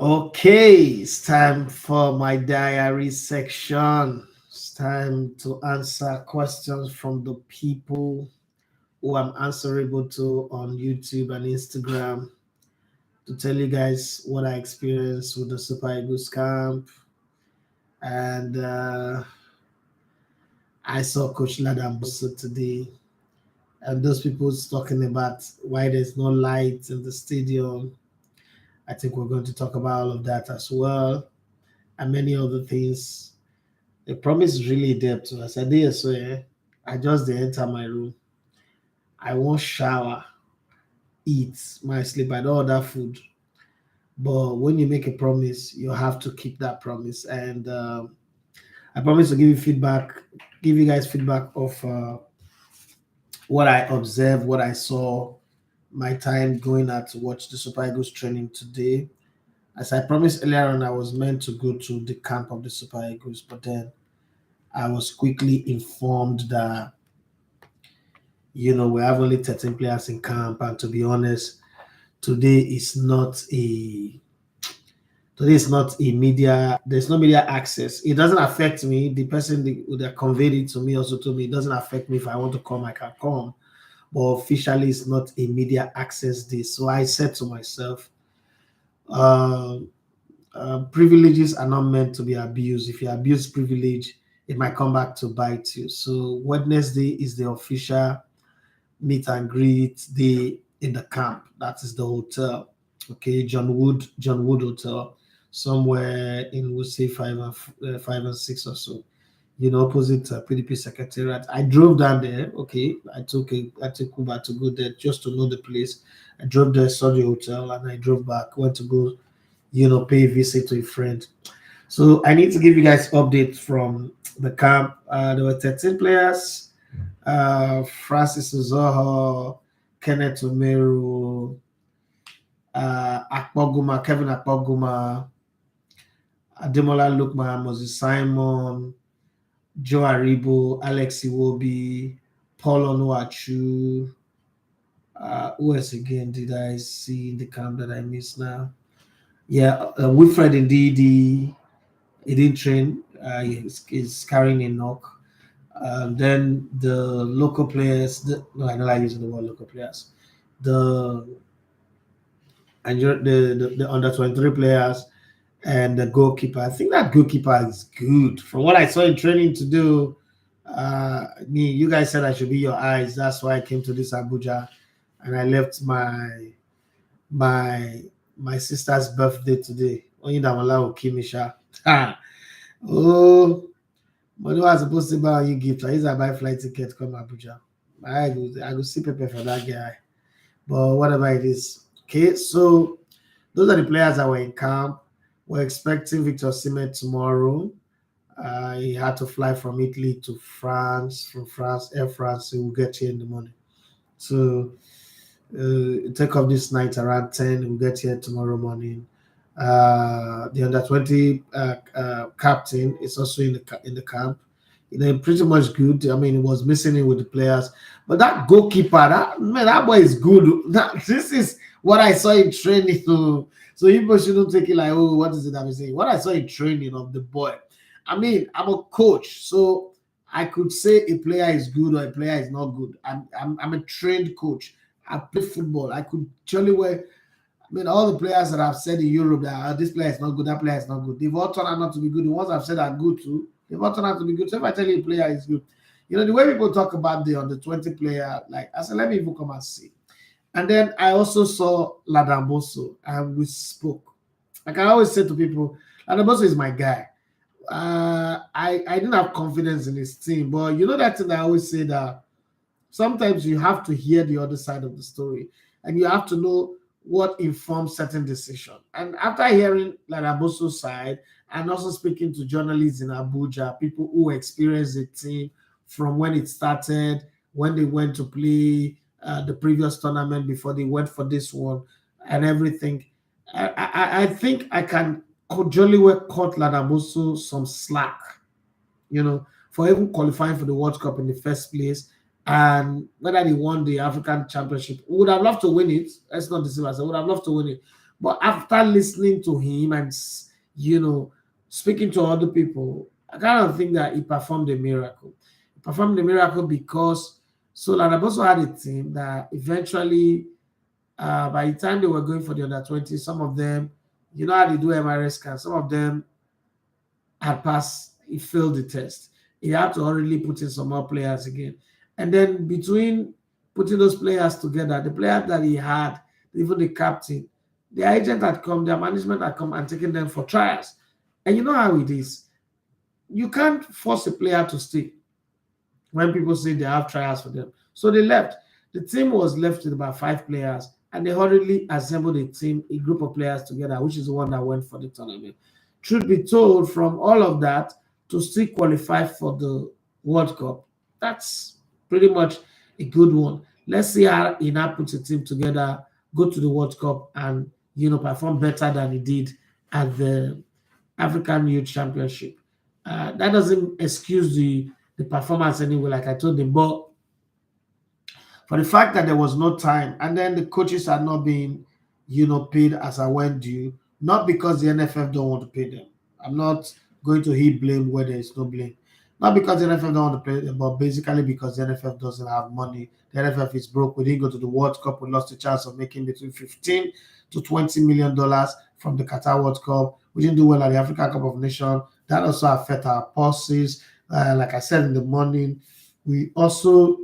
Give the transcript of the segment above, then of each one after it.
Okay, it's time for my diary section. It's time to answer questions from the people who I'm answerable to on YouTube and Instagram to tell you guys what I experienced with the Super Eagles camp. And I saw Coach Ladan Bosso today. And those people talking about why there's no light in the stadium. I think we're going to talk about all of that as well and many other things. The promise is really there to us. I did so I just dey enter my room. I won't shower, eat, my sleep, I don't order food. But when you make a promise, you have to keep that promise. And I promise to give you guys feedback of what I observed, what I saw, my time going out to watch the Super Eagles training today. As I promised earlier on, I was meant to go to the camp of the Super Eagles, but then I was quickly informed that we have only 13 players in camp, and to be honest, today is not a today is not a media. There's no media access. It doesn't affect me. The person that conveyed it to me also told me it doesn't affect me. If I want to come, I can come. But officially, it's not a media access day. So I said to myself, uh, privileges are not meant to be abused. If you abuse privilege, it might come back to bite you. So Wednesday is the official meet and greet day in the camp. That is the hotel. Okay, John Wood Hotel, somewhere in we'll say 5 and 6 or so. Opposite PDP Secretariat. I drove down there. Okay, I took Uber to go there just to know the place. I drove there, saw the hotel, and I drove back. Went to go, pay a visit to a friend. So I need to give you guys updates from the camp. There were 13 players. Francis Uzoho, Kenneth Omeru, Akpoguma, Kevin Akpoguma, Ademola Lukman, Moses Simon, Joe Aribo, Alex Iwobi, Paul Onuachu. Who else again did I see in the camp that I missed now? Yeah, Wilfred Ndidi. He didn't train. He's carrying a knock. Then the local players. No, I don't like using the word local players. The the under 23 players and the goalkeeper. I think that goalkeeper is good. From what I saw in training to do, you guys said I should be your eyes. That's why I came to this Abuja, and I left my my sister's birthday today. Oyindamola Okimisha. Oh, money was supposed to buy you gift. I used to buy flight ticket come Abuja. I go see Pepe for that guy. But whatever it is. Okay, so those are the players that were in camp. We're expecting Victor Osimhen tomorrow. He had to fly from Italy to France. From France, Air France. He will get here in the morning. So take off this night around 10. We'll get here tomorrow morning. The under 20 captain is also in the camp. Pretty much good. I mean, he was missing it with the players, but that goalkeeper, that boy is good. This is what I saw in training. So people shouldn't take it like, oh, what is it I'm saying? What I saw in training of the boy. I mean, I'm a coach, so I could say a player is good or a player is not good. I'm a trained coach. I play football. I could tell you where. I mean, all the players that I've said in Europe that this player is not good, that player is not good. They've all turned out not to be good. The ones I've said are good too. They've all turned out to be good. So if I tell you a player is good, the way people talk about the under 20 player, like I said, let me even come and see. And then I also saw Ladan Bosso and we spoke. Like I always say to people, Ladan Bosso is my guy. I didn't have confidence in his team, but that thing I always say that sometimes you have to hear the other side of the story and you have to know what informs certain decision. And after hearing Larabosso's side and also speaking to journalists in Abuja, people who experienced the team from when it started, when they went to play the previous tournament before they went for this one and everything, I think I can jolly well cut Ladaboso some slack, for even qualifying for the World Cup in the first place. And whether they won the African Championship, we would have loved to win it. Let's not deceive ourselves. We would have loved to win it. But after listening to him and you know speaking to other people, I kind of think that he performed a miracle. He performed a miracle because so Ladan also had a team that eventually, by the time they were going for the under 20, some of them, you know how they do MRS scans, some of them had passed, he failed the test. He had to already put in some more players again. And then between putting those players together, the players that he had, even the captain, their agent had come, their management had come and taken them for trials. And you know how it is. You can't force a player to stay when people say they have trials for them. So they left. The team was left with about 5 players, and they hurriedly assembled a team, a group of players together, which is the one that went for the tournament. Truth be told, from all of that to still qualify for the World Cup, that's pretty much a good one. Let's see how he now puts a team together, go to the World Cup, and perform better than he did at the African Youth Championship. That doesn't excuse the performance anyway, like I told him, but for the fact that there was no time and then the coaches are not being, paid as I went due, not because the NFF don't want to pay them. I'm not going to heap blame where there is no blame. Not because the NFF don't want to pay them, but basically because the NFF doesn't have money. The NFF is broke. We didn't go to the World Cup. We lost the chance of making between 15 to $20 million from the Qatar World Cup. We didn't do well at the African Cup of Nations. That also affect our pulses. Like I said in the morning, we also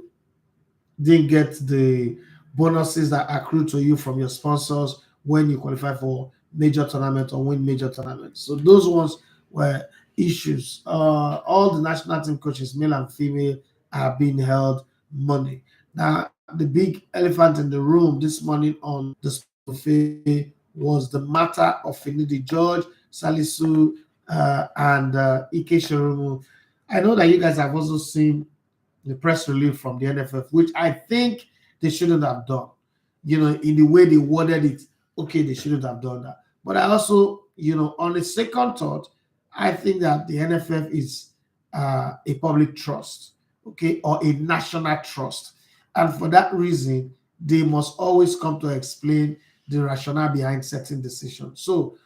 didn't get the bonuses that accrue to you from your sponsors when you qualify for major tournament or win major tournaments. So those ones were issues. All the national team coaches, male and female, are being held money. Now, the big elephant in the room this morning on the sports buffet was the matter of Finidi George, Salisu, and Ike Shirumu. I know that you guys have also seen the press release from the NFF, which I think they shouldn't have done. In the way they worded it, okay, they shouldn't have done that. But I also, on a second thought, I think that the NFF is a public trust, okay, or a national trust. And for that reason, they must always come to explain the rationale behind certain decisions. So,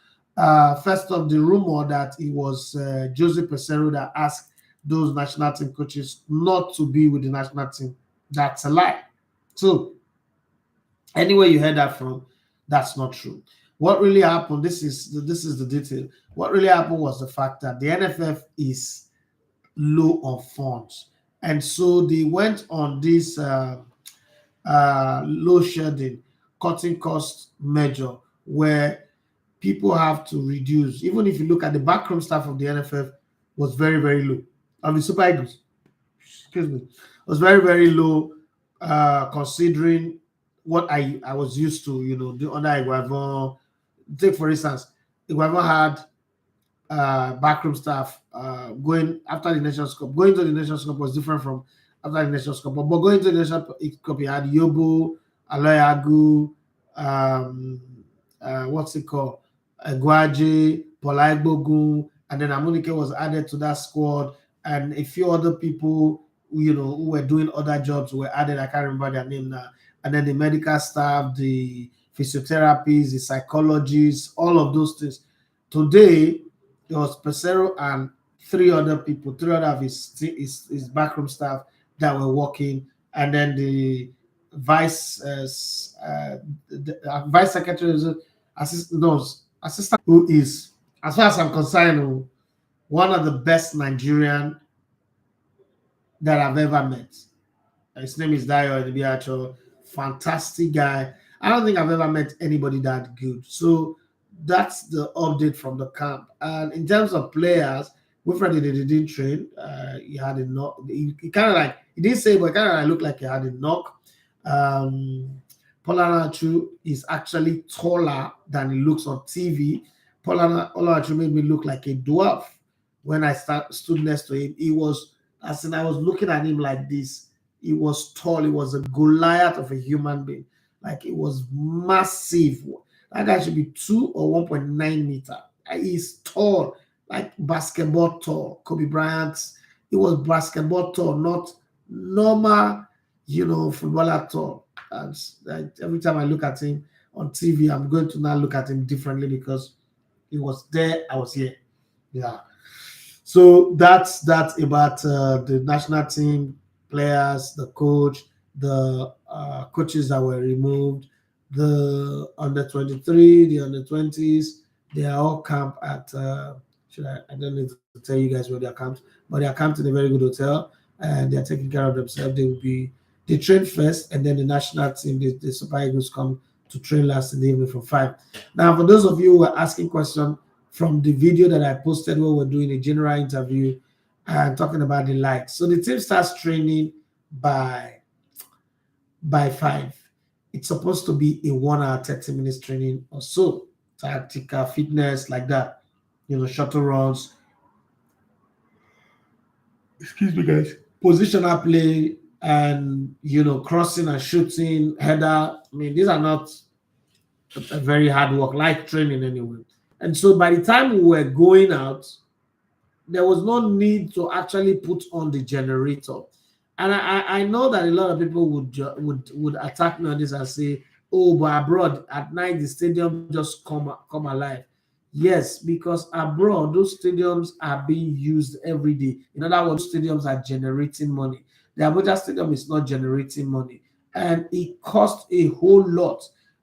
first off, the rumor that it was Jose Pesero that asked those national team coaches not to be with the national team, that's a lie. So anywhere you heard that from, that's not true. What really happened, this is the detail. What really happened was the fact that the NFF is low on funds, and so they went on this low shedding, cutting cost measure where people have to reduce. Even if you look at the backroom staff of the NFF, was very, very low. I mean, Super Eagles, excuse me, was very, very low, considering what I was used to, the under Iguavon. Take, for instance, Iguavon had backroom staff going after the Nations Cup. Going to the Nations Cup was different from after the Nations Cup. But going to the Nations Cup, he had Yobo, Aloyagu, what's it called? Guaje, Polaibogun, and then Amunike was added to that squad, and a few other people, who were doing other jobs were added. I can't remember their name now. And then the medical staff, the physiotherapists, the psychologists, all of those things. Today, there was Pesero and three other of his backroom staff that were working, and then the vice vice secretary, assistant, who is, as far as I'm concerned, one of the best Nigerian that I've ever met. His name is Dayo Edibiacho. Fantastic guy. I don't think I've ever met anybody that good. So that's the update from the camp. And in terms of players, Wilfred didn't train. He had a knock. He kind of like, he didn't say, but kind of like looked like he had a knock. Polanachu is actually taller than he looks on TV. Polanachu made me look like a dwarf when I stood next to him. He was, as in, I was looking at him like this. He was tall. He was a Goliath of a human being. Like, it was massive. That guy should be 2 or 1.9 meter. He's tall, like basketball tall. Kobe Bryant, he was basketball tall, not normal, footballer tall. And every time I look at him, on TV, I'm going to now look at him differently because he was there, I was here. Yeah. So that's about the national team players, the coach, the coaches that were removed, the under 23, the under 20s. They are all camped at. Should I don't need to tell you guys where they are camped, but they are camped in a very good hotel, and they are taking care of themselves. They train first, and then the national team, the Super Eagles, come to train last in the evening from 5. Now, for those of you who are asking questions from the video that I posted where we're doing a general interview and talking about the lights. So the team starts training by 5. It's supposed to be a 1 hour, 30 minutes training or so. Tactical fitness like that. Shuttle runs. Excuse me, guys. Positional play and crossing and shooting, header. I mean, these are not a very hard work, light training anyway. And so by the time we were going out, there was no need to actually put on the generator. And I know that a lot of people would attack me on this and say, oh, but abroad at night the stadium just come alive. Yes, because abroad those stadiums are being used every day. In other words, stadiums are generating money. The Abuja stadium is not generating money, and it costs a whole lot.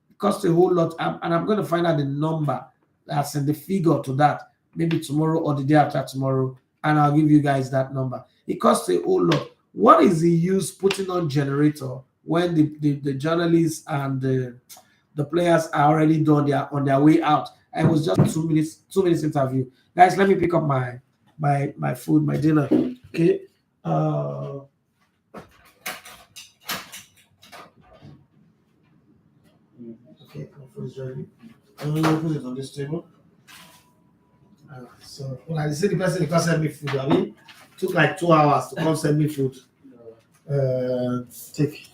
It costs a whole lot, and I'm going to find out the number that's in the figure to that maybe tomorrow or the day after tomorrow, and I'll give you guys that number. It costs a whole lot. What is the use putting on generator when the journalists and the players are already done? They are on their way out. And it was just 2 minutes interview. Guys, let me pick up my food, my dinner. Okay. Okay, my food is ready. I'm gonna put it on this table. So when I see the person who can send me food, I mean, took like 2 hours to come send me food. Take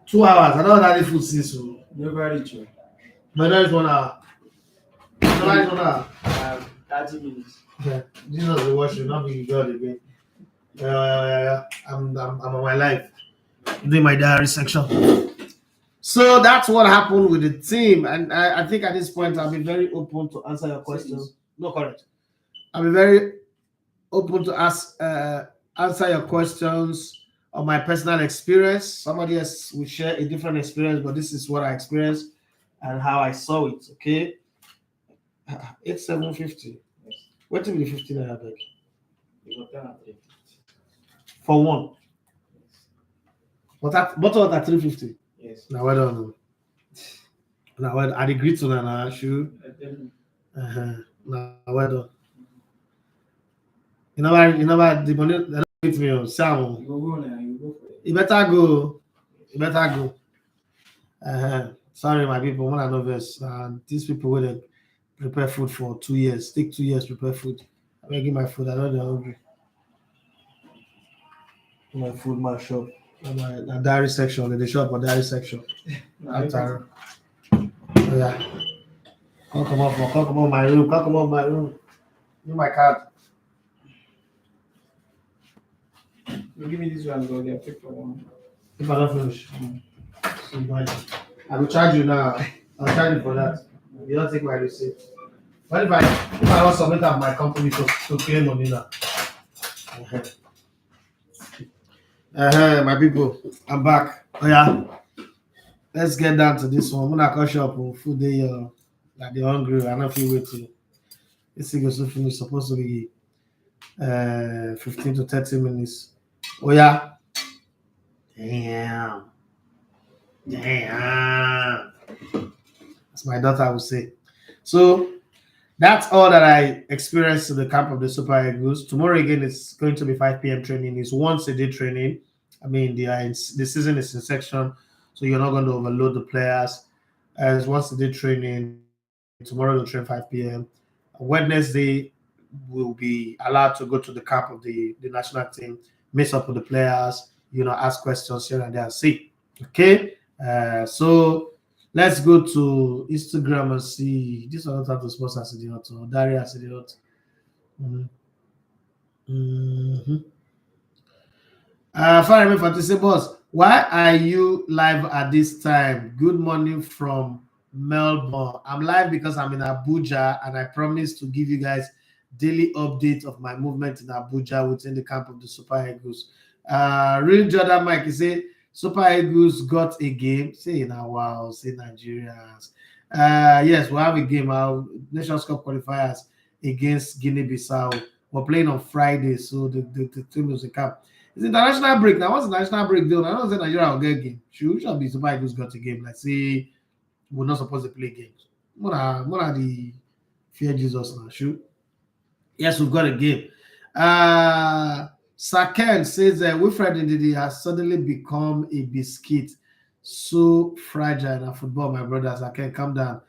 2 hours. I don't know that food since so. Never reach you. But that is 1 hour. That is 1 hour. 30 minutes. Yeah. Jesus will watch you, not be God again. I'm on my life. I'm doing my diary section. So that's what happened with the team, and I think at this point I'll be very open to answer your questions. No, correct. I'll be very open to answer your questions on my personal experience. Somebody else will share a different experience, but this is what I experienced and how I saw it. Okay, it's 750. Yes. What will be 15 naira bag? For one. Yes. But what at 350? Yes. Now I don't know. Now I agree to that. Sure. Now I don't. You know, the money they don't hit me. Sam. You go now. You go for it. You better go. You better go. Sorry, my people. When I know this, these people will prepare food for 2 years. Take 2 years prepare food. I'm making my food. I know they're hungry. My food, my shop, my diary section. In the shop or diary section. After, yeah. Come on, my room. Come on, my room. Give my card. You give me this one, go there. Take for one. If I don't finish, I will charge you now. I'll charge you for that. You don't take my receipt. What if I want to submit up my company to claim money now? My people, I'm back. Oh yeah, let's get down to this one. When I call shop food day, like they're hungry. I don't feel waiting. This thing is supposed to be 15 to 30 minutes. Oh yeah. Damn. As my daughter would say. So that's all that I experienced in the camp of the Super Eagles. Tomorrow again, it's going to be 5 p.m. training. It's once a day training. I mean, the season is in section, so you're not going to overload the players. It's once a day training. Tomorrow they'll train 5 p.m. Wednesday will be allowed to go to the camp of the national team, mix up with the players, ask questions here and there and see. Okay, so let's go to Instagram and see. This one not have to sponsor as the hot or Daria as the hot. Fine for to say, boss, why are you live at this time? Good morning from Melbourne. I'm live because I'm in Abuja and I promise to give you guys daily update of my movement in Abuja within the camp of the Super Eagles. Real Jordan Mike, he say Super Eagles got a game. Say now, wow, say Nigerians. Yes, we have a game. Our Nations Cup qualifiers against Guinea-Bissau. We're playing on Friday, so the team is in camp. It's international break now. What's the national break doing? I don't say Nigeria will get a game. Should be Super Eagles got a game. Like say we're not supposed to play games. What are the fear Jesus now? Shoot. Yes, we've got a game. Saken says that Wilfred Ndidi has suddenly become a biscuit. So fragile in football, my brothers. I can calm down.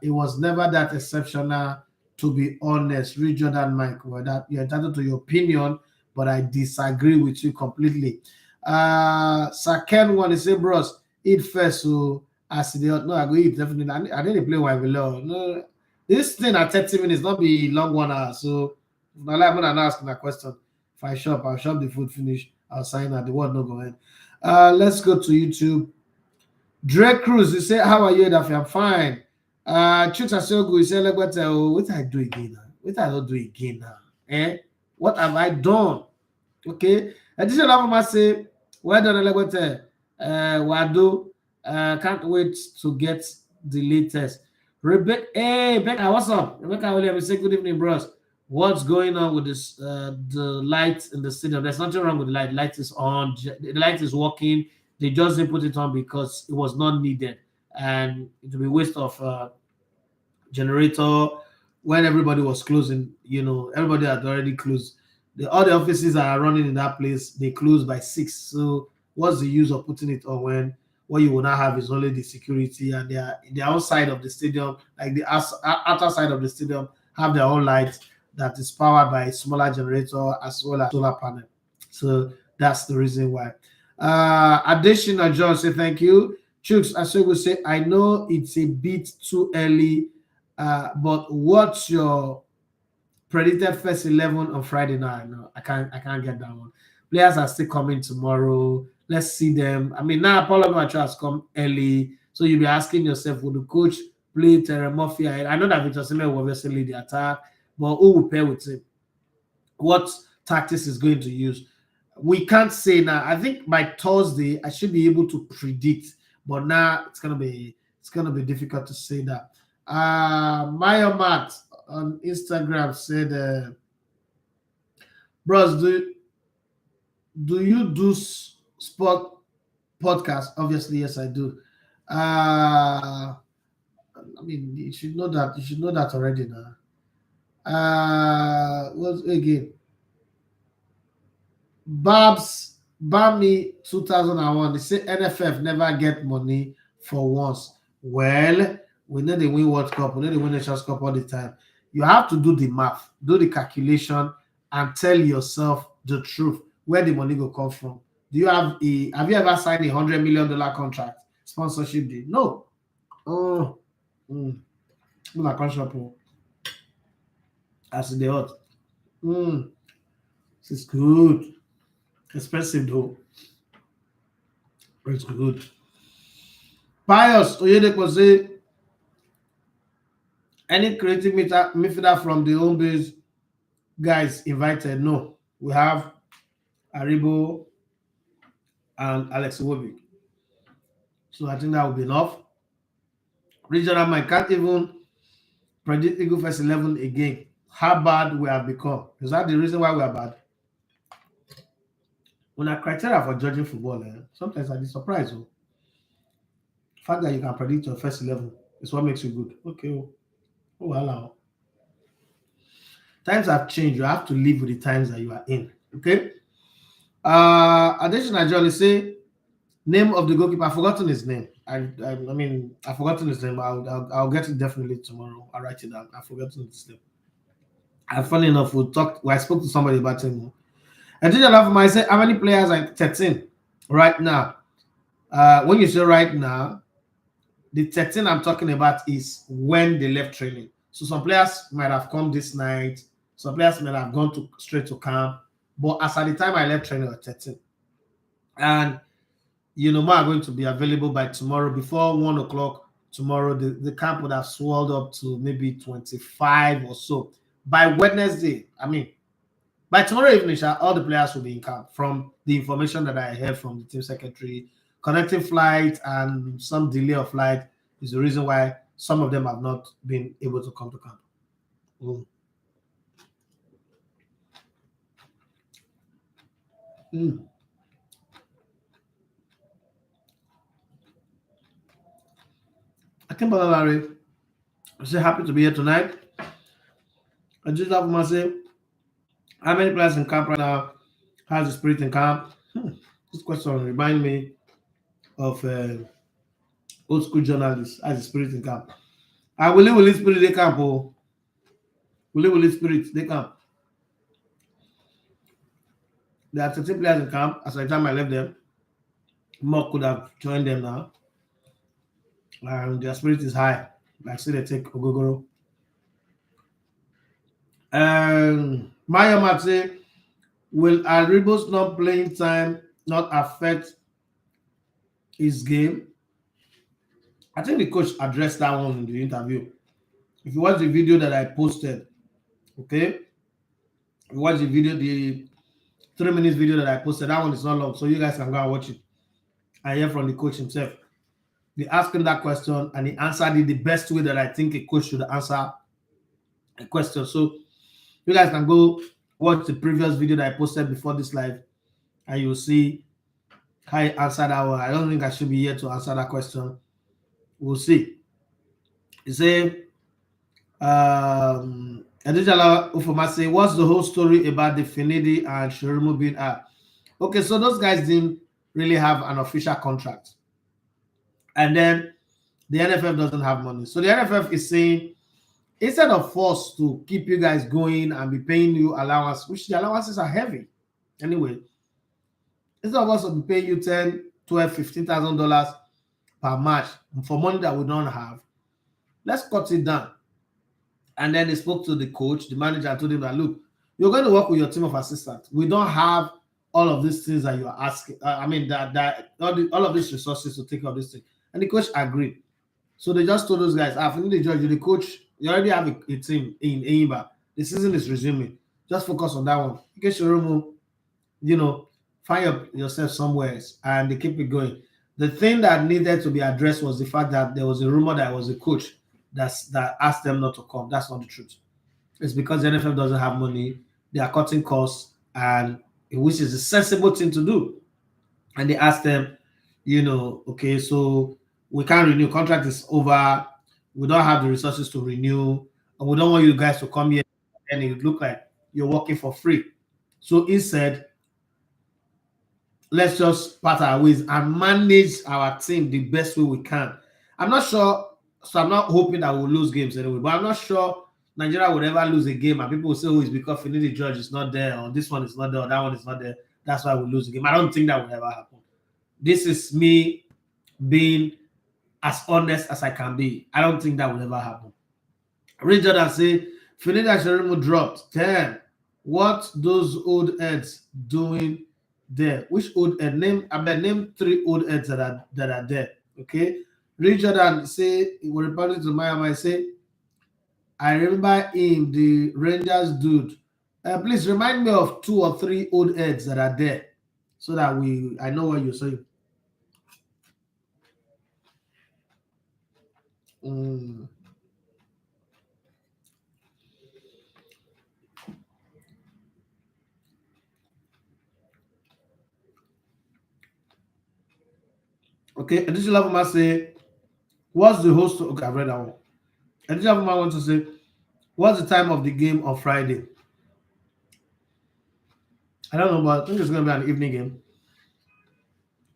It was never that exceptional, to be honest. Read Jordan Mike. Well, that you're entitled to your opinion, but I disagree with you completely. Saken one is say, bros, eat first. So as they no, I go eat definitely. I didn't play while below. No, this thing at 30 minutes, not be long 1 hour. So if I like when I ask my question, if I shop, I'll shop the food finish, I'll sign at the word no go in. Let's go to YouTube. Dre Cruz, you say, how are you, Daffy? I'm fine. Chuta Sogu, you say, look what I do again now? What I don't do again now? Eh? What have I done? Okay. Additional Lama say, well done, Elegote. Wado. Can't wait to get the latest. Rebecca, hey, Becca, what's up? Rebecca Williams say, good evening, bros. What's going on with this? The light in the stadium. There's nothing wrong with the light. Light is on. The light is working. They just didn't put it on because it was not needed, and it will be waste of generator when everybody was closing. You know, everybody had already closed. All the offices that are running in that place, they close by 6. So what's the use of putting it on when what you will not have is only the security, and they are the outside of the stadium, like the outer side of the stadium, have their own lights that is powered by a smaller generator as well as solar panel. So that's the reason why. Additional John say thank you. Chooks, as we say, I know it's a bit too early, but what's your predicted first 11 on Friday night? No, I can't get that one. Players are still coming tomorrow. Let's see them. I mean, now Paulo Macho has come early, so you'll be asking yourself, would the coach play Terry Murphy? I know that Victor Osimhen will obviously lead the attack, but who will pair with him? What tactics is going to use? We can't say now. I think by Thursday I should be able to predict, but now it's gonna be difficult to say that. Maya Matt on Instagram said, "Bros, do you do sport podcast?" Obviously, yes, I do. I mean, you should know that. You should know that already now. What again? Babs Bami 2001. They say NFF never get money for once. Well, we know they win World Cup, we know they win Nations Cup all the time. You have to do the math, do the calculation, and tell yourself the truth where the money will come from. Do you have you ever signed $100 million contract sponsorship deal? No. Oh, not contract as the hot. This is good. Expensive though. It's good. Pius Oyedepo say any creative midfielder from the home base guys invited. No, we have Aribo and Alex Iwobi. So I think that will be enough. Regional Mike can't even predict Eagle First 11 again. How bad we have become. Is that the reason why we are bad? When a criteria for judging football, sometimes I be surprised. The fact that you can predict your first 11 is what makes you good. Okay. Oh, wow. Times have changed. You have to live with the times that you are in. Okay. Additional Johnny say name of the goalkeeper. I've forgotten his name. I mean, I've forgotten his name. I'll get it definitely tomorrow. I'll write it down. I've forgotten his name. And funny enough, I spoke to somebody about him. And did love him. I said, how many players are 13 right now? When you say right now, the 13 I'm talking about is when they left training. So some players might have come this night. Some players might have gone straight to camp. But as at the time I left training, was 13. And more are going to be available by tomorrow before 1 o'clock tomorrow. The camp would have swelled up to maybe 25 or so. By Wednesday, I mean, by tomorrow evening, all the players will be in camp from the information that I heard from the team secretary. Connecting flight and some delay of flight is the reason why some of them have not been able to come to camp. Mm. Mm. I think, Larry, I'm so happy to be here tonight. I just have to say, how many players in camp right now? How's the spirit in camp? This question reminds me of old school journalists. How's the spirit in camp? I will live spirit they camp. Oh, will live spirit they camp. There are 13 players in camp. As the time I left them, more could have joined them now. And their spirit is high. Like say they take Ogogoro. Maya might say, will Aribo's not playing time not affect his game? I think the coach addressed that one in the interview. If you watch the video that I posted, okay, if you watch the video, the 3 minutes video that I posted, that one is not long, so you guys can go and watch it. I hear from the coach himself. They asked him that question and he answered it the best way that I think a coach should answer a question. So you guys can go watch the previous video that I posted before this live and you'll see how he answered that one. I don't think I should be here to answer that question. We'll see. He said, Adijala Ufoma say, what's the whole story about the Finidi and Shirimu being at? Okay, so those guys didn't really have an official contract. And then the NFF doesn't have money. So the NFF is saying, instead of force to keep you guys going and be paying you allowance, which the allowances are heavy anyway, instead of us to be paying you $10, $12, $15,000 per match for money that we don't have, let's cut it down. And then they spoke to the coach, the manager, and told him that, look, you're going to work with your team of assistants. We don't have all of these things that you are asking. That all of these resources to take care of this thing. And the coach agreed. So they just told those guys, if you need the judge, the coach, you already have a team in Eimba. The season is resuming. Just focus on that one. In case you remove, find yourself somewhere else and they keep it going. The thing that needed to be addressed was the fact that there was a rumor that it was a coach that asked them not to come. That's not the truth. It's because the NFL doesn't have money. They are cutting costs, and which is a sensible thing to do. And they asked them, okay, so we can't renew. Contract is over. We don't have the resources to renew, and we don't want you guys to come here and it look like you're working for free. So instead, let's just part our ways and manage our team the best way we can. I'm not sure. So I'm not hoping that we'll lose games anyway, but I'm not sure Nigeria would ever lose a game and people will say, oh, it's because Finidi George is not there, or this one is not there, or that one is not there. That's why we lose the game. I don't think that will ever happen. This is me being as honest as I can be. I don't think that will ever happen. Ray Jordan say, Finidi and Sherimu dropped. Damn. What those old heads doing there? Which old head? Name 3 old heads that are there. Okay. Richard and say, he was reporting to Miami, say, I remember him, the Rangers dude. Please remind me of 2 or 3 old heads that are there so that I know what you're saying. Okay, additional Lavuma say, what's the host? Okay, I've read that one. Additional Lavuma wants to say, what's the time of the game on Friday? I don't know, but I think it's going to be an evening game.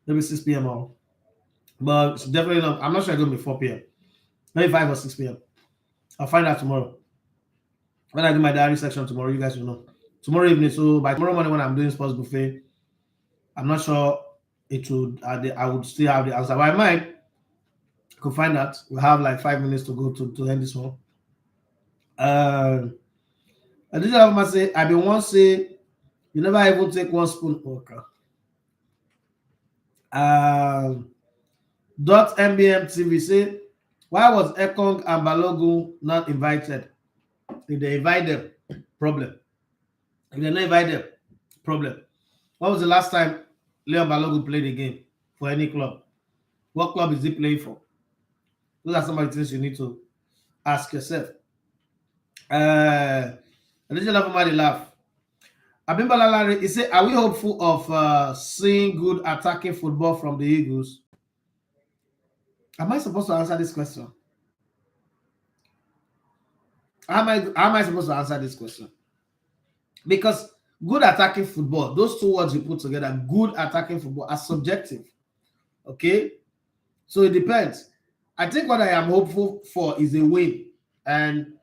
Maybe 6 p.m. or. But it's definitely not. I'm not sure it's going to be 4 p.m. Maybe 5 or 6 p.m. I'll find out tomorrow. When I do my diary section tomorrow, you guys will know. Tomorrow evening, so by tomorrow morning when I'm doing sports buffet, I'm not sure it would. I would still have the answer. But I might. Could find out. We have like 5 minutes to go to end this one. I did have to say, I've been once say You never even take one spoon. Okay. Um, Dot MBM TV say, why was Ekong and Balogun not invited? If they invite them, problem. If they not invite them, problem. When was the last time Leon Balogun played a game for any club? What club is he playing for? Those are some of the things you need to ask yourself. I didn't laugh about the laugh. Abimbola Lare, he said, are we hopeful of seeing good attacking football from the Eagles? Am I supposed to answer this question? How am I supposed to answer this question? Because good attacking football, those two words you put together, good attacking football, are subjective. Okay? So it depends. I think what I am hopeful for is a win. And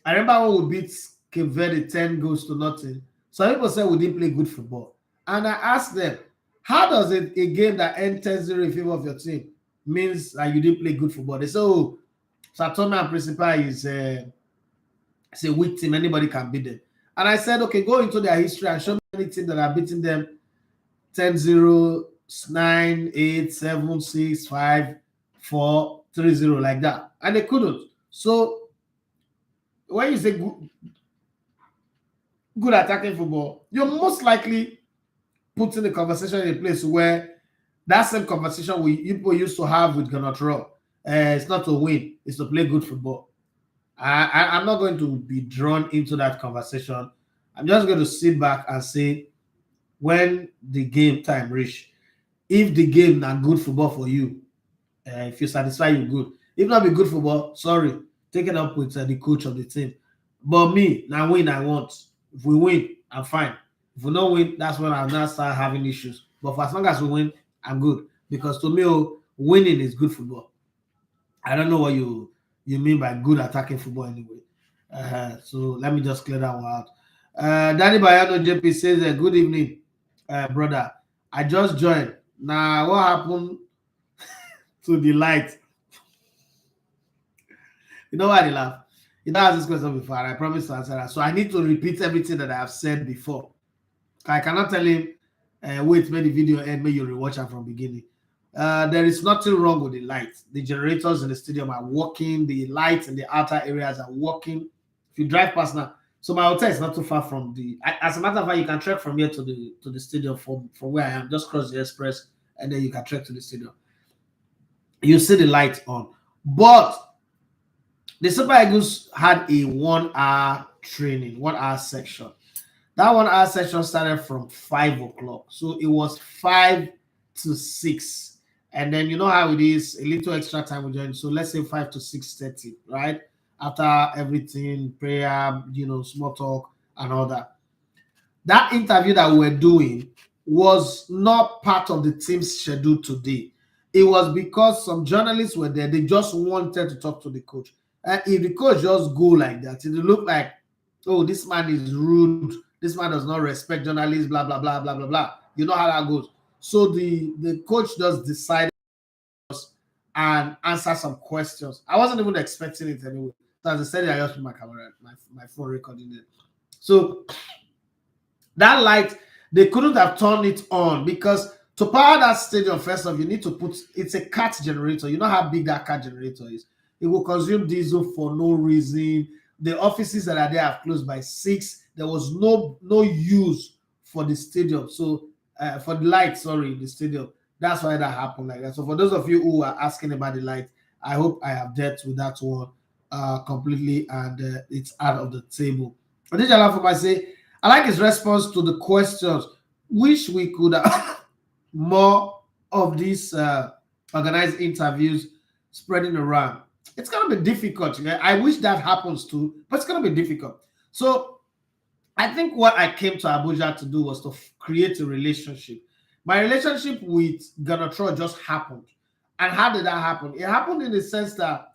I remember when we beat Cape Verde 10 goals to nothing. Some people said we didn't play good football. And I asked them, how does a game that ends 10-0 in favor of your team means that you didn't play good football? They say, oh, Satomi and Principal is a weak team. Anybody can beat them. And I said, okay, go into their history and show me any team that are beating them 10-0, 9, 8, 7, 6, 5, 4, 3-0 like that. And they couldn't. So when you say good attacking football, you're most likely putting the conversation in a place where that same conversation people used to have with Ganotro. It's not to win, it's to play good football. I'm not going to be drawn into that conversation. I'm just going to sit back and say, when the game time reach, if the game not good football for you, if you satisfy, you good. If not be good football, sorry, take it up with the coach of the team. But me, now win I want. If we win, I'm fine. If we don't win, that's when I'll now start having issues. But for as long as we win, I'm good. Because to me, winning is good football. I don't know what you mean by good attacking football anyway. So let me just clear that one out. Danny Bayano JP says, good evening, brother. I just joined. Now, what happened to the light? You know why they laugh? You know, asked this question before, and I promised to answer that. So I need to repeat everything that I have said before. I cannot tell him, wait, make the video end, make you rewatch it from beginning. There is nothing wrong with the lights. The generators in the stadium are working. The lights in the outer areas are working. If you drive past now, so my hotel is not too far from as a matter of fact, you can trek from here to the stadium from where I am. Just cross the express, and then you can trek to the stadium. You see the lights on, but the Super Eagles had a 1 hour training, 1 hour section. That 1 hour session started from 5 o'clock. So it was 5 to 6. And then you know how it is, a little extra time we join. So let's say 5 to 6:30, right? After everything, prayer, small talk and all that. That interview that we were doing was not part of the team's schedule today. It was because some journalists were there. They just wanted to talk to the coach. And if the coach just go like that, it look like, oh, this man is rude. This man does not respect journalists, blah, blah, blah, blah, blah, blah. You know how that goes. So the coach just decided and answer some questions. I wasn't even expecting it anyway. So as I said, I just put my camera, my phone recording it. So that light, they couldn't have turned it on because to power that stadium, first off, you need to it's a cat generator. You know how big that cat generator is. It will consume diesel for no reason. The offices that are there have closed by 6. There was no use for the stadium. So for the light, sorry, the stadium. That's why that happened like that. So for those of you who are asking about the light, I hope I have dealt with that one completely and it's out of the table. I did I say, I like his response to the questions. Wish we could have more of these organized interviews spreading around. It's going to be difficult. I wish that happens too, but it's going to be difficult. So I think what I came to Abuja to do was to create a relationship. My relationship with Ganotro just happened. And how did that happen? It happened in the sense that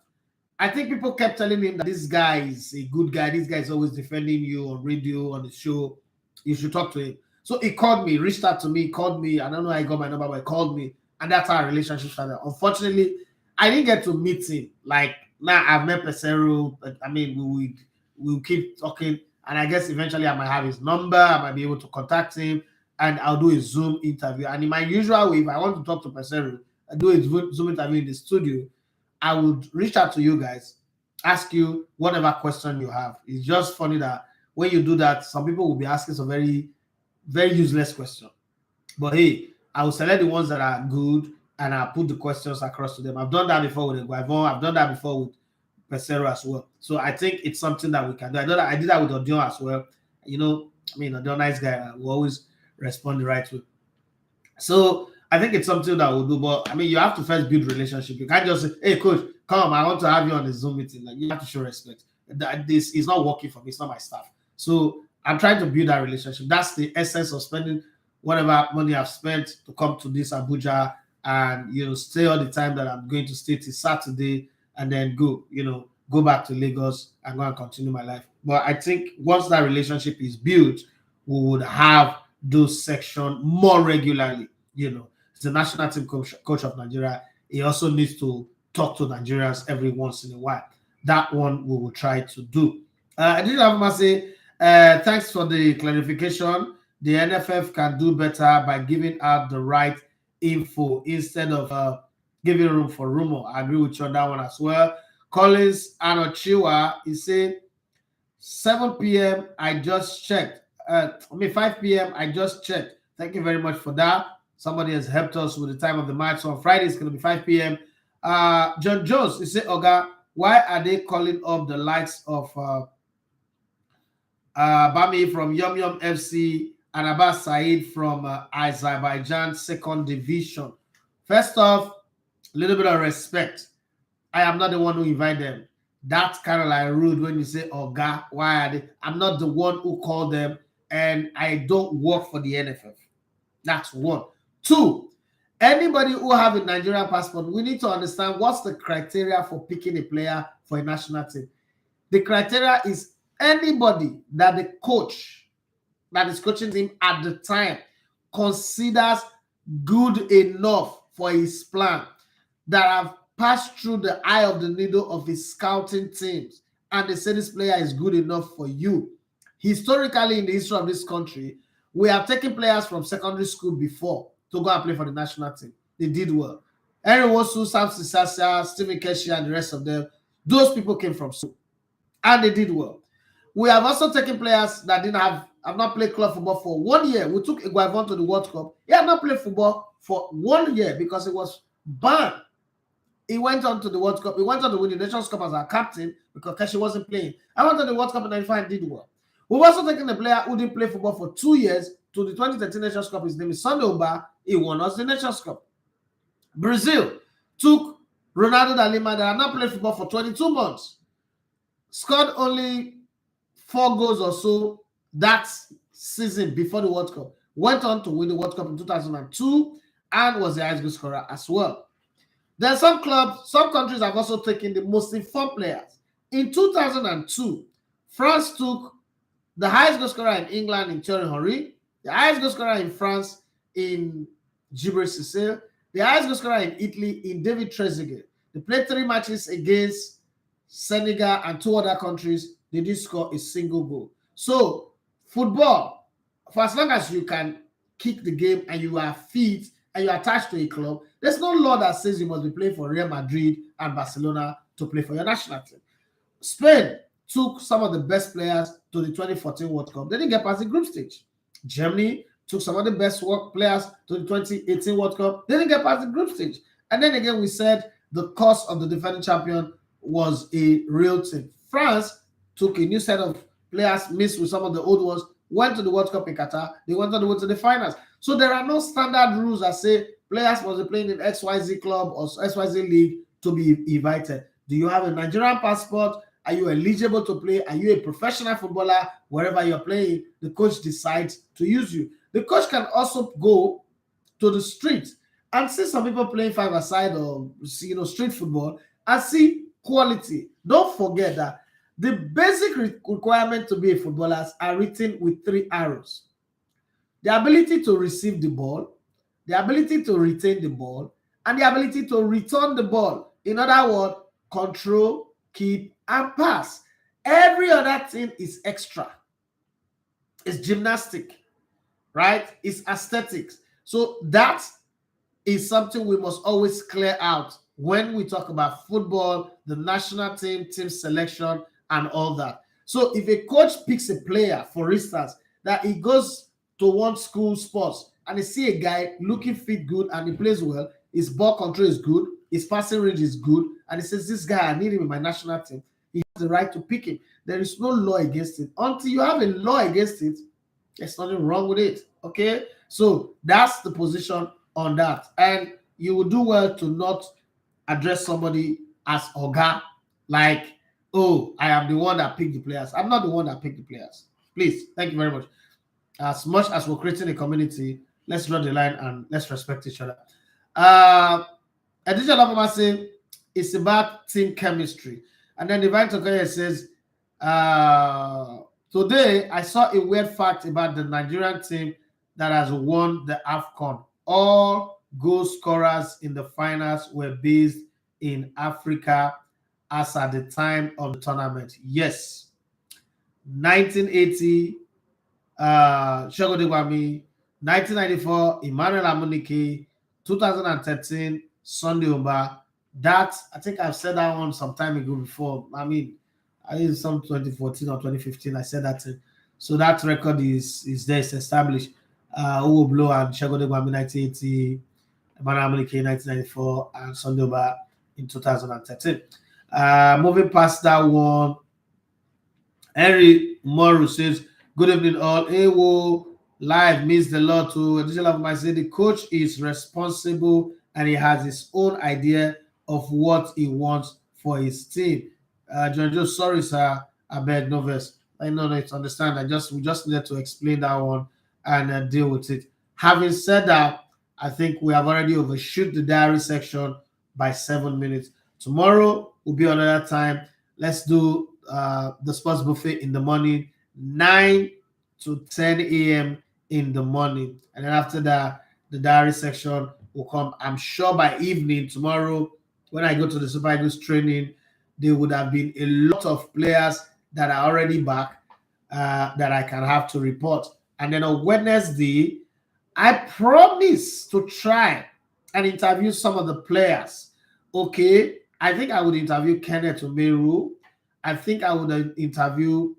I think people kept telling him that this guy is a good guy. This guy is always defending you on radio, on the show. You should talk to him. So he called me, reached out to me, called me. I don't know how he got my number, but he called me. And that's how our relationship started. Unfortunately, I didn't get to meet him. Like, now I've met Pesero. I mean, we'll keep talking. And I guess eventually I might have his number. I might be able to contact him, and I'll do a Zoom interview. And in my usual way, if I want to talk to Pesero, I do a Zoom interview in the studio. I would reach out to you guys, ask you whatever question you have. It's just funny that when you do that, some people will be asking some very, very useless questions. But hey, I will select the ones that are good and I'll put the questions across to them. I've done that before with Guavon. I've done that before with Pesero as well. So I think it's something that we can do. I did that with Odion as well. Odion, nice guy, will always respond the right way. So I think it's something that we'll do. But you have to first build relationship. You can't just say, hey, coach, come, I want to have you on the Zoom meeting. Like, you have to show respect. This is not working for me. It's not my staff. So I'm trying to build that relationship. That's the essence of spending whatever money I've spent to come to this Abuja and, stay all the time that I'm going to stay till Saturday and then go back to Lagos and go and continue my life. But I think once that relationship is built, we would have those sections more regularly. It's the national team coach of Nigeria. He also needs to talk to Nigerians every once in a while. That one we will try to do. I did have to say, thanks for the clarification. The NFF can do better by giving out the right info instead of giving room for rumor. I agree with you on that one as well. Collins Anochiwa, he said 7 p.m. I just checked. 5 p.m. I just checked. Thank you very much for that. Somebody has helped us with the time of the match. So on Friday, it's going to be 5 p.m. John Jones, he said, Oga, why are they calling up the likes of Bami from Yum Yum FC and Abbas Said from Azerbaijan 2nd Division? First off, a little bit of respect. I am not the one who invited them. That's kind of like rude when you say, Oga, why are they? I'm not the one who called them, and I don't work for the NFF. That's one. Two, anybody who have a Nigerian passport, we need to understand what's the criteria for picking a player for a national team. The criteria is anybody that the coach that is coaching him at the time considers good enough for his plan, that have passed through the eye of the needle of his scouting teams, and they say this player is good enough for you. Historically, in the history of this country, we have taken players from secondary school before to go and play for the national team. They did well. Henry Wosu, Samson Sasha, Stephen Keshi, and the rest of them, those people came from school, and they did well. We have also taken players that have not played club football for 1 year. We took Guavon to the World Cup. He had not played football for 1 year because it was banned. He went on to the World Cup. He went on to win the Nations Cup as our captain because Keshi wasn't playing. I went to the World Cup in 95 and did well. We've also taken a player who didn't play football for 2 years to the 2013 Nations Cup. His name is Sunday Oba. He won us the Nations Cup. Brazil took Ronaldo da Lima that had not played football for 22 months. Scored only 4 goals or so that season before the World Cup. Went on to win the World Cup in 2002 and was the highest goal scorer as well. There are some clubs, some countries have also taken the most informed players. In 2002, France took the highest goal scorer in England in Thierry Henry, the highest goal scorer in France in Djibril Cissé, the highest goal scorer in Italy in David Trezeguet. They played 3 matches against Senegal and 2 other countries. They didn't score a single goal. So, football, for as long as you can kick the game and you are fit and you are attached to a club, there's no law that says you must be playing for Real Madrid and Barcelona to play for your national team. Spain took some of the best players to the 2014 World Cup. They didn't get past the group stage. Germany took some of the best players to the 2018 World Cup. They didn't get past the group stage. And then again, we said the cost of the defending champion was a real thing. France took a new set of players, mixed with some of the old ones, went to the World Cup in Qatar. They went all the way to the finals. So there are no standard rules that say players must be playing in XYZ club or XYZ league to be invited. Do you have a Nigerian passport? Are you eligible to play? Are you a professional footballer? Wherever you're playing, the coach decides to use you. The coach can also go to the street and see some people playing 5-a-side or street football and see quality. Don't forget that the basic requirement to be a footballer are written with 3 arrows. The ability to receive the ball, the ability to retain the ball, and the ability to return the ball. In other words, control, keep, and pass. Every other thing is extra. It's gymnastic, right? It's aesthetics. So that is something we must always clear out when we talk about football, the national team, team selection, and all that. So if a coach picks a player, for instance, that he goes to one school sports and he see a guy looking fit good and he plays well, his ball control is good, his passing range is good, and he says, this guy, I need him in my national team, he has the right to pick him. There is no law against it. Until you have a law against it, there's nothing wrong with it. Okay, so that's the position on that. And you will do well to not address somebody as Oga, like, oh, I am the one that picked the players. I'm not the one that picked the players. Please, thank you very much. As much as we're creating a community, let's draw the line and let's respect each other. Additional information is about team chemistry. And then Divine Tokoye says, today I saw a weird fact about the Nigerian team that has won the AFCON. All goal scorers in the finals were based in Africa as at the time of the tournament. Yes. 1980, Shogo Dewami, 1994, Emmanuel Amunike, 2013, Sunday Umba. That, I think I've said that one some time ago before. I mean, I think some 2014 or 2015, I said that. So that record is there, it's established. Uwo Blow and Shogo Dewami, 1980, Emmanuel Amunike, 1994, and Sunday Umba in 2013. Moving past that one, Henry Moru says, good evening all. Ewo live means the lot to additional of my say the coach is responsible and he has his own idea of what he wants for his team. Jojo, sorry, sir. I beg no verse. I know it's understand. We just needed to explain that one and deal with it. Having said that, I think we have already overshoot the diary section by 7 minutes. Tomorrow will be another time. Let's do the sports buffet in the morning, 9 to 10 a.m. in the morning. And then after that, the diary section will come. I'm sure by evening tomorrow, when I go to the Super Eagles training, there would have been a lot of players that are already back that I can have to report. And then on Wednesday, I promise to try and interview some of the players. Okay, I think I would interview Kenneth Omeru. I think I would interview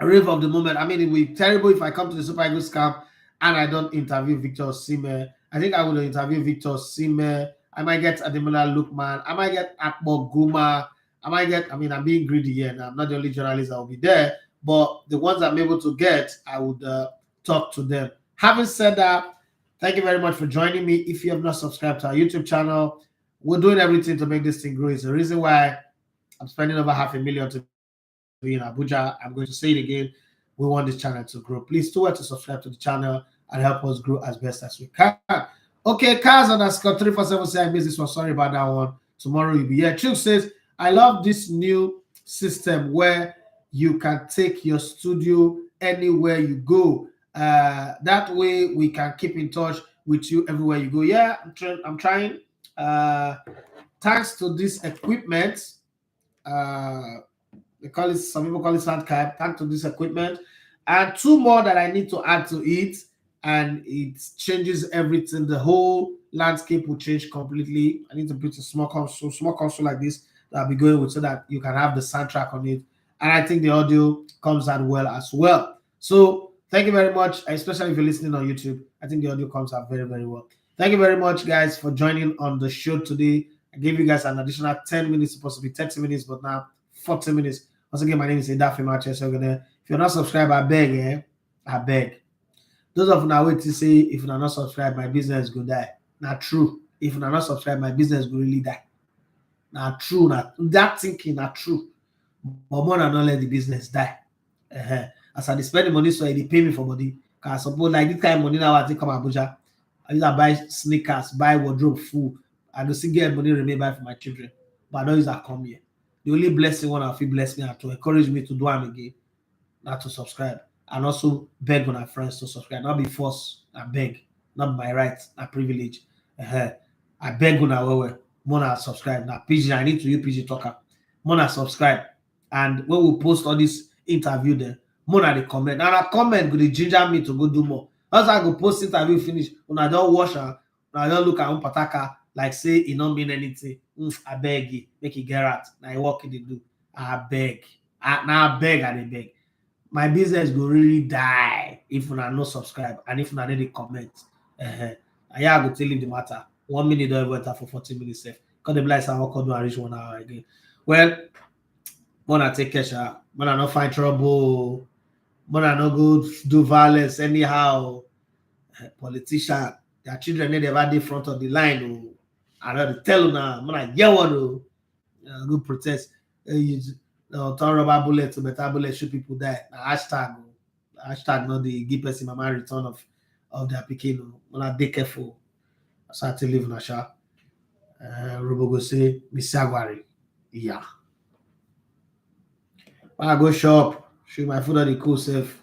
Rave of the Moment. I mean, it would be terrible if I come to the Super Eagles camp and I don't interview Victor Osimhen. I think I would interview Victor Osimhen. I might get Ademola Lookman. I might get Akpo Guma. I'm being greedy here now. I'm not the only journalist that will be there, but the ones I'm able to get, I would talk to them. Having said that, thank you very much for joining me. If you have not subscribed to our YouTube channel, we're doing everything to make this thing grow. It's the reason why I'm spending over $500,000 to be in Abuja. I'm going to say it again. We want this channel to grow. Please do well to subscribe to the channel and help us grow as best as we can. Okay, Cars underscore 347 say I missed this one. Sorry about that one. Tomorrow you'll be here. Chuk says, I love this new system where you can take your studio anywhere you go. That way we can keep in touch with you everywhere you go. Yeah, I'm trying. Thanks to this equipment, they call it, some people call it Sandcap. Thanks to this equipment, and two more that I need to add to it, and it changes everything. The whole landscape will change completely. I need to put a small console like this that I'll be going with so that you can have the soundtrack on it, and I think the audio comes out well as well. So thank you very much, especially if you're listening on YouTube. I think the audio comes out very, very well. Thank you very much, guys, for joining on the show today. I gave you guys an additional 10 minutes, supposed to be 30 minutes, but now 40 minutes. Once again, my name is Edafi Manchester. If you're not subscribed, I beg, I beg. Those of you now wait to say, if you're not subscribed, my business will die. Not true. If you're not subscribed, my business will really die. Not true. Not that thinking, not true. But more than not let the business die. As I spend the money, so they pay me for money. Because I suppose like this kind of money now, I think come Abuja. I use to buy sneakers, buy wardrobe, food. I go still get money remain buy for my children. But I don't use that come here. The only blessing one I feel bless me and to encourage me to do them again, not to subscribe. And also beg on our friends to subscribe. Not be forced, I beg. Not my right, not privilege. I beg on our way. Mona subscribe. Now PG, I need to use PG talker. Mona subscribe. And when we post all this interview there, more than the comment. And a comment go dey ginger me to go do more. Once I go post interview finish, when I don't watch her, when I don't look at one pataka like say it don't mean anything. I beg you, make it get out. Now what can they do? I beg. I beg and I beg. My business go really die if una no subscribe and if una no dey comment. And yeah, I go tell you the matter. 1 minute don't even enter for 40 minutes safe. Because the be like say I wan come do and reach 1 hour again. Well, when I take care, sha, when I no find trouble, when I no go do violence anyhow. Politician, their children they never dey front of the line. Oh, I know they tell una, when I hear one, oh, go protest. Use turn rubber bullet to better bullet, shoot people die. Hashtag, oh. Hashtag not the give person mama return of their pikin. Oh. When I dey careful, I start to live in a shop. Robo go say, Miss Agwari, yeah. When I go shop, show my food on the cool safe.